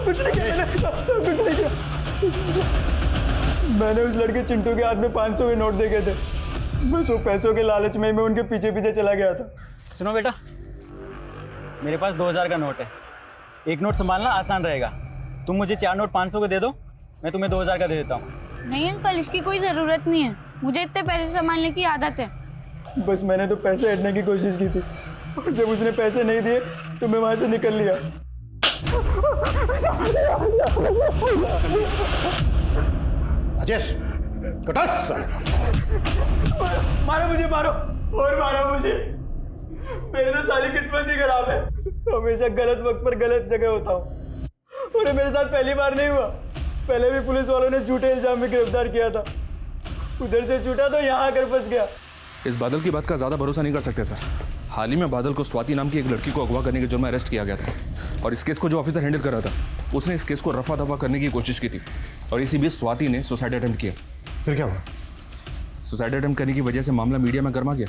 E: कुछ नहीं किया। मैंने उस लड़के चिंटू के हाथ में 500 के नोट देखे थे। बस वो पैसों के लालच में मैं उनके पीछे पीछे चला गया था।
U: सुनो बेटा, मेरे पास 2000 का नोट है। एक नोट संभालना आसान रहेगा। तुम मुझे 4 नोट 500 के दे दो, मैं तुम्हें 2000 का दे देता हूँ।
D: नहीं अंकल, इसकी कोई ज़रूरत नहीं है। मुझे इतने पैसे संभालने की आदत है।
E: बस मैंने तो पैसे हटने की कोशिश की थी और जब उसने पैसे नहीं दिए तो मैं वहाँ से निकल लिया।
F: राजेश, कटास!
E: मारो मुझे, मारो और मारो मुझे। मेरी तो सारी किस्मत ही खराब है। हमेशा गलत वक्त पर गलत जगह होता हूँ और मेरे साथ पहली बार नहीं हुआ। पहले भी पुलिस वालों ने झूठे इल्जाम में गिरफ्तार किया था। उधर से छूटा तो यहाँ आकर फंस गया।
J: इस बादल की बात का ज्यादा भरोसा नहीं कर सकते सर। हाल ही में बादल को स्वाति नाम की एक लड़की को अगवा करने के जुर्म में अरेस्ट किया गया था और इस केस को जो ऑफिसर हैंडल कर रहा था उसने इस केस को रफा दफा करने की कोशिश की थी और इसी बीच स्वाति ने सुसाइड अटेम्प्ट किया।
F: फिर क्या हुआ?
J: सुसाइड अटेम्प्ट करने की वजह से मामला मीडिया में गर्मा गया।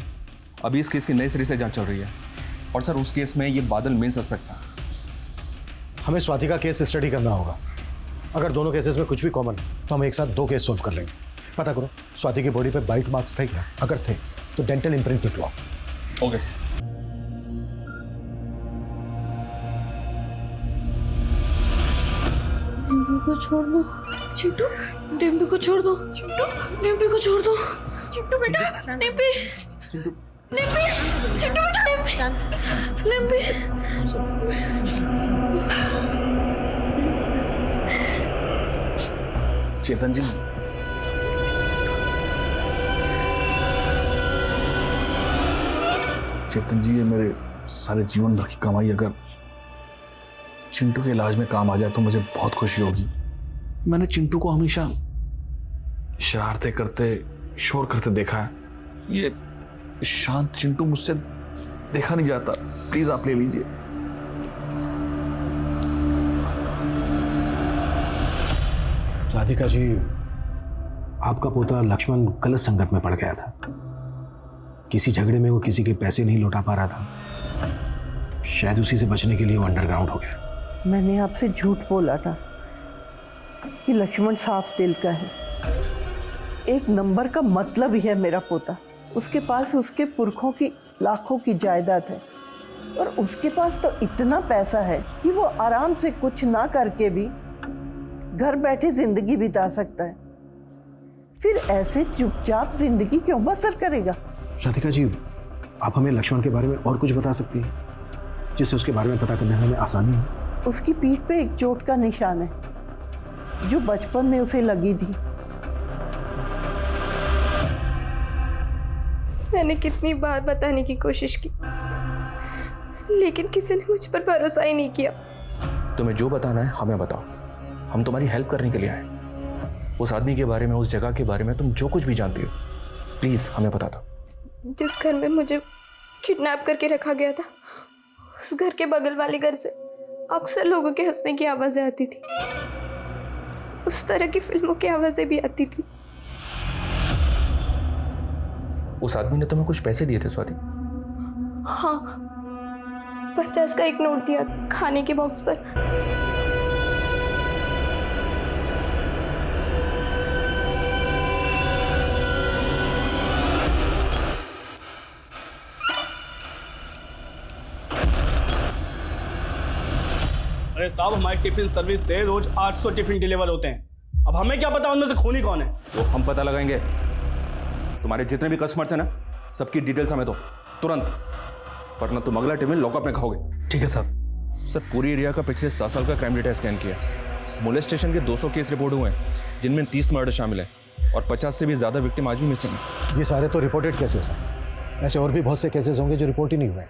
J: अभी इस केस की नए सिरे से जांच चल रही है और सर उस केस में ये बादल मेन सस्पेक्ट था।
F: हमें स्वाति का केस स्टडी करना होगा। अगर दोनों केसेस में कुछ भी कॉमन है तो हम एक साथ 2 केस सॉल्व कर लेंगे। पता करो स्वाति की बॉडी पे बाइट मार्क्स थे क्या? अगर थे तो डेंटल इम्प्रिंट लिखवाओ।
J: Okay sir.
D: डिम्पी को छोड़ दो चिंटू, डिम्पी को छोड़ दो चिंटू, डिम्पी को छोड़ दो चिंटू बेटा, डिम्पी डिम्पी चिंटू बेटा, डिम्पी
C: चेतन जी, चेतन जी, ये मेरे सारे जीवन भर की कमाई अगर चिंटू के इलाज में काम आ जाए तो मुझे बहुत खुशी होगी। मैंने चिंटू को हमेशा शरारतें करते, शोर करते देखा है। ये शांत चिंटू मुझसे देखा नहीं जाता। प्लीज आप ले लीजिए।
F: राधिका जी, आपका पोता लक्ष्मण गलत संगत में पड़ गया था। किसी झगड़े में वो किसी के पैसे नहीं लौटा पा रहा था। शायद उसी से बचने के लिए वो अंडरग्राउंड हो गया।
G: मैंने आपसे झूठ बोला था कि लक्ष्मण साफ दिल का है। एक नंबर का मतलब ही है मेरा पोता। उसके पास उसके पुरखों की लाखों की जायदाद है और उसके पास तो इतना पैसा है कि वो आराम से कुछ ना करके भी घर बैठे जिंदगी बिता सकता है। फिर ऐसे चुपचाप जिंदगी क्यों बसर करेगा?
F: राधिका जी, आप हमें लक्ष्मण के बारे में और कुछ बता सकती हैं जिससे उसके बारे में पता करने में हमें आसानी हो?
G: उसकी पीठ पे एक चोट का निशान है जो बचपन में उसे लगी थी।
Q: मैंने कितनी बार बताने की कोशिश की, लेकिन किसी ने मुझ पर भरोसा ही नहीं किया।
J: तुम्हें जो बताना है हमें बताओ, हम तुम्हारी हेल्प करने के लिए आए। उस आदमी के बारे में, उस जगह के बारे में तुम जो कुछ भी जानती हो, प्लीज हमें बता दो।
Q: जिस घर में मुझे किडनैप करके रखा गया था, उस घर के बगल वाले घर से अक्सर लोगों के हंसने की आवाजें आती थी। उस तरह की फिल्मों की आवाजें भी आती थी।
J: उस आदमी ने तुम्हें कुछ पैसे दिए थे स्वाति?
Q: हाँ, 50 का एक नोट दिया खाने के बॉक्स पर।
E: अरे साहब, हमारी टिफिन सर्विस से रोज 800 टिफिन डिलीवर होते हैं। अब हमें क्या पता उनमें से खूनी कौन है?
J: वो हम पता लगाएंगे। तुम्हारे जितने भी कस्टमर्स हैं ना, सबकी डिटेल्स हमें दो तुरंत, वरना तुम अगला टिफिन लॉकअप में खाओगे।
E: ठीक है साहब।
J: सर, पूरी एरिया का पिछले 7 साल का क्राइम डेटा स्कैन किया। मोलेस्टेशन के 200 केस रिपोर्ट हुए हैं, जिनमें 30 मर्डर शामिल है और 50 से भी ज्यादा विक्टिम आज भी मिसिंग है।
F: ये सारे तो रिपोर्टेड केसेस हैं। ऐसे और भी बहुत से केसेस होंगे जो रिपोर्ट ही नहीं हुए।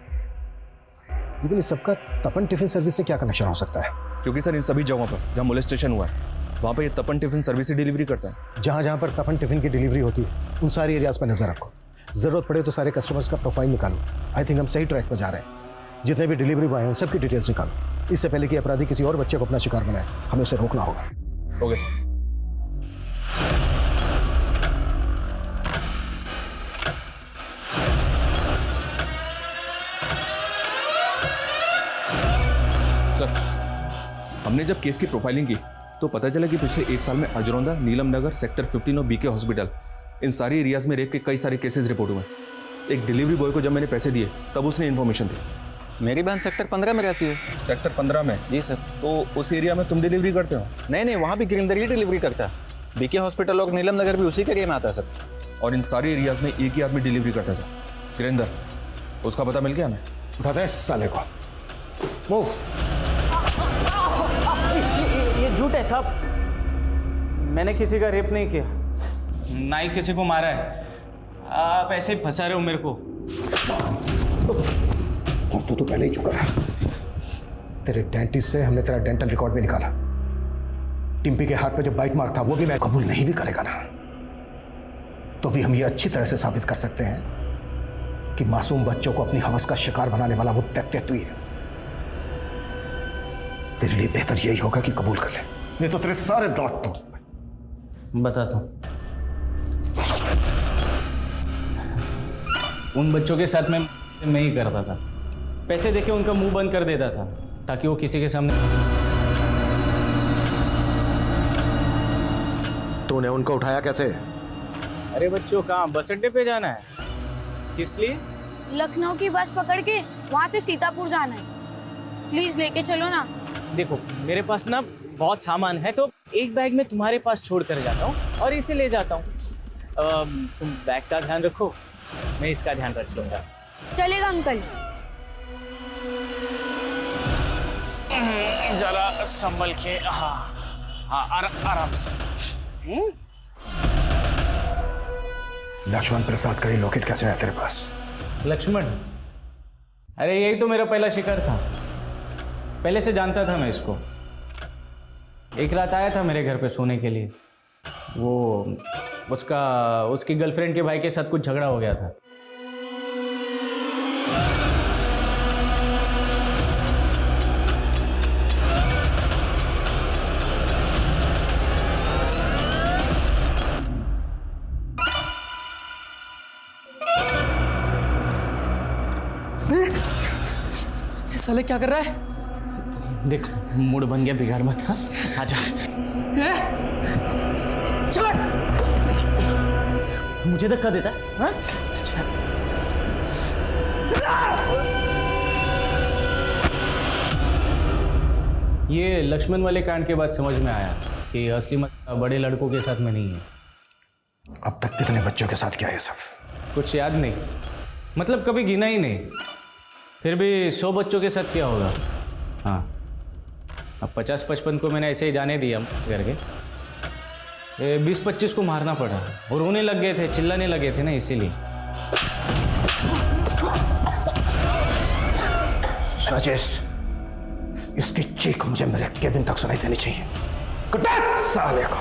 F: लेकिन इस सबका तपन टिफिन सर्विस से क्या कनेक्शन हो सकता है?
J: क्योंकि सर, इन सभी जगहों पर जहाँ मोलेस्टेशन हुआ है, वहाँ पर ये तपन टिफिन सर्विस ही डिलीवरी करता है।
F: जहाँ जहाँ पर तपन टिफिन की डिलीवरी होती है, उन सारी एरियाज पर नजर रखो। जरूरत पड़े तो सारे कस्टमर्स का प्रोफाइल निकालो। आई थिंक हम सही ट्रैक पर जा रहे हैं। जितने भी डिलीवरी बॉय हैं उन सबकी डिटेल्स निकालो। इससे पहले कि अपराधी किसी और बच्चे को अपना शिकार बनाए, हमें उसे रोकना होगा।
J: Okay sir. सर, हमने जब केस की प्रोफाइलिंग की तो पता चला कि पिछले 1 साल में अजरौंदा, नीलम नगर, सेक्टर 15 और बीके हॉस्पिटल, इन सारी एरियाज में रेप के कई सारे केसेस रिपोर्ट हुए। एक डिलीवरी बॉय को जब मैंने पैसे दिए तब उसने इन्फॉर्मेशन दी।
U: मेरी बहन सेक्टर 15 में रहती है।
J: सेक्टर 15 में?
U: जी सर।
J: तो उस एरिया में तुम डिलीवरी करते हो?
U: नहीं, वहाँ भी गिरिंदर ही डिलीवरी करता है। बीके हॉस्पिटल और नीलम नगर भी उसी के एरिया में आता है सर।
J: और इन सारे एरियाज में एक ही आदमी डिलीवरी करता है सर, गिरिंदर। उसका पता मिल गया हमें?
F: उठाते हैं साले को। मूव।
U: ये झूठ है साहब। मैंने किसी का रेप नहीं किया, ना ही किसी को मारा है। आप ऐसे ही फंसा रहे हो मेरे को।
F: फंस तो तू पहले ही चुका है। तेरे डेंटिस्ट से हमने तेरा डेंटल रिकॉर्ड भी निकाला। टिम्पी के हाथ पे जो बाइट मार्क था वो भी मैं कबूल नहीं भी करेगा ना, तो भी हम ये अच्छी तरह से साबित कर सकते हैं कि मासूम बच्चों को अपनी हवस का शिकार बनाने वाला वो दैत्य तू ही है। तेरे लिए बेहतर यही होगा कि कबूल कर ले, नहीं तो तेरे सारे दांत तोड़।
U: बताता हूँ। उन बच्चों के साथ मैं ही करता था। पैसे देके उनका मुंह बंद कर देता था ताकि वो किसी के सामने।
F: तूने उनको उठाया कैसे?
U: अरे बच्चों, कहाँ बस अड्डे पे जाना है? किस लिए?
D: लखनऊ की बस पकड़ के वहाँ से सीतापुर जाना है। प्लीज लेके चलो ना।
U: देखो, मेरे पास ना बहुत सामान है, तो एक बैग में तुम्हारे पास छोड़ कर जाता हूँ और इसे ले जाता हूँ। तुम बैग का ध्यान रखो, मैं इसका ध्यान रख लूंगा।
D: चलेगा अंकल।
U: जरा संभल के। हाँ, आराम से।
F: लक्ष्मण प्रसाद का ये लॉकेट कैसे आया तेरे पास?
U: लक्ष्मण?
P: अरे यही तो मेरा पहला शिकार था, पहले से जानता था मैं इसको। एक रात आया था मेरे घर पे सोने के लिए, वो उसकी गर्लफ्रेंड के भाई के साथ कुछ झगड़ा हो गया था।
I: साले क्या कर रहा है?
P: देख मूड बन गया, बिगाड़ मत। हाँ आजा।
I: चल
P: मुझे धक्का देता है हाँ? ये लक्ष्मण वाले कांड के बाद समझ में आया कि असली मतलब बड़े लड़कों के साथ में नहीं है।
F: अब तक कितने बच्चों के साथ किया ये सब?
P: कुछ याद नहीं, मतलब कभी गिना ही नहीं। फिर भी 100 बच्चों के साथ क्या होगा। हाँ अब 50-55 को मैंने ऐसे ही जाने दिया करके, 20-25 को मारना पड़ा और रोने लग गए थे, चिल्लाने लगे थे ना, इसीलिए।
F: राजेश, इसकी चीख मुझे मेरे केबिन तक सुनाई देनी चाहिए। साले को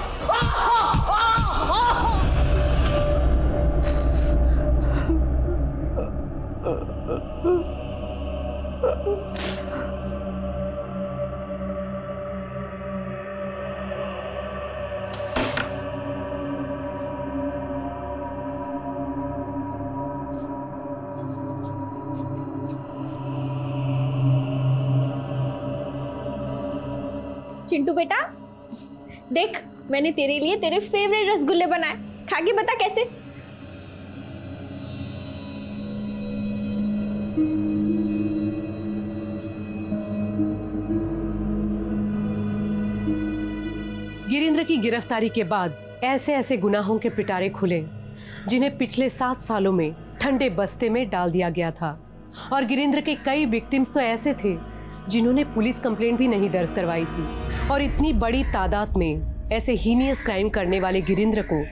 A: चिंटू बेटा देख, मैंने तेरे लिए तेरे फेवरेट रसगुल्ले बनाए, खा के बता कैसे।
K: गिरीन्द्र की गिरफ्तारी के बाद ऐसे ऐसे गुनाहों के पिटारे खुले जिन्हें पिछले 7 सालों में ठंडे बस्ते में डाल दिया गया था। और गिरीन्द्र के कई विक्टिम्स तो ऐसे थे जिन्होंने पुलिस कंप्लेंट भी नहीं दर्ज करवाई थी। और इतनी बड़ी तादाद में ऐसे हीनियस क्राइम करने वाले गिरीन्द्र को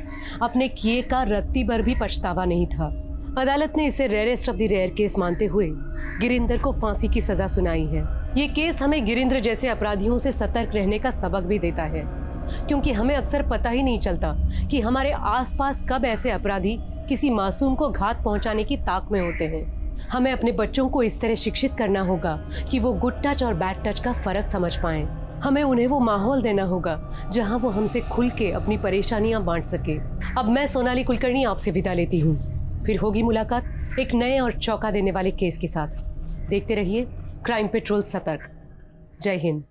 K: अपने किए का रत्ती भर भी पछतावा नहीं था। अदालत ने इसे rarest of the rare case मानते हुए गिरीन्द्र को फांसी की सजा सुनाई है। ये केस हमें गिरीन्द्र जैसे अपराधियों से सतर्क रहने का सबक भी देता है, क्योंकि हमें अक्सर पता ही नहीं चलता कि हमारे आसपास कब ऐसे अपराधी किसी मासूम को घात पहुंचाने की ताक में होते हैं। हमें अपने बच्चों को इस तरह शिक्षित करना होगा कि वो गुड टच और बैड टच का फर्क समझ पाएं। हमें उन्हें वो माहौल देना होगा जहां वो हमसे खुल के अपनी परेशानियां बांट सके। अब मैं सोनाली कुलकर्णी आपसे विदा लेती हूँ, फिर होगी मुलाकात एक नए और चौंका देने वाले केस के साथ। देखते रहिए क्राइम पेट्रोल सतर्क। जय हिंद।